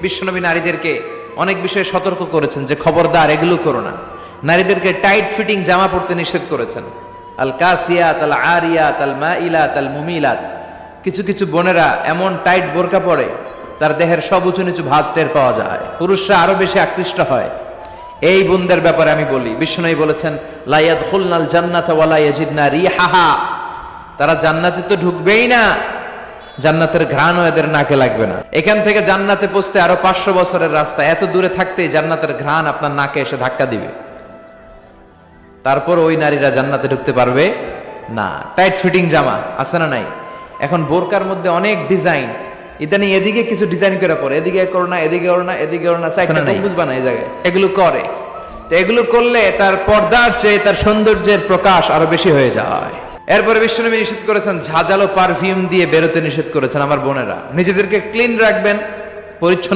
বিশ্বনবী নারীদেরকে অনেক বিষয়ে সতর্ক করেছেন যে খবরদার এগুলো করো না। নারীদেরকে টাইট ফিটিং জামা পরতে নিষেধ করেছেন। আল কাসিয়াত আল আরিয়াত আল মাইলাত আল মুমিলাত। কিছু কিছু বোনেরা এমন টাইট বোরকা পরে তার দেহের সব উঁচু নিচু ভাঁজ টের পাওয়া যায়, পুরুষরা আরো বেশি আকৃষ্ট হয়। এই বোনদের ব্যাপারে আমি বলি, বিশ্বনবী বলেছেন লা ইয়াদখুলনাল জান্নাতা ওয়া লা ইয়াজিদনা রিহাহা। তারা জান্নাতে তো ঢুকবেই না, জান্নাতের ঘ্রাণও এদের নাকে লাগবে না। এখান থেকে জান্নাতে পৌঁছতে আরো 500 বছরের রাস্তা, এত দূরে থাকতেই জান্নাতের ঘ্রাণ আপনার নাকে এসে ধাক্কা দিবে। তারপর ওই নারীরা জান্নাতে ঢুকতে পারবে না। টাইট ফিটিং জামা আছে না নাই? এখন বোরকার মধ্যে অনেক ডিজাইন, ইদানি এদিকে কিছু ডিজাইন করে পরে, এদিকে করো না, এদিকে করো না, এদিকে করো না, বুঝবা না এই জায়গায় এগুলো করে। তো এগুলো করলে তার পর্দার চেয়ে তার সৌন্দর্যের প্রকাশ আরো বেশি হয়ে যায়। এরপরে বিশ্বনবী নিষেধ করেছেন ঝাঁঝালো পারফিউম দিয়ে বেরোতে নিষেধ করেছেন। আমার বোনেরা নিজেদেরকে ক্লিন রাখবেন, পরিচ্ছন্ন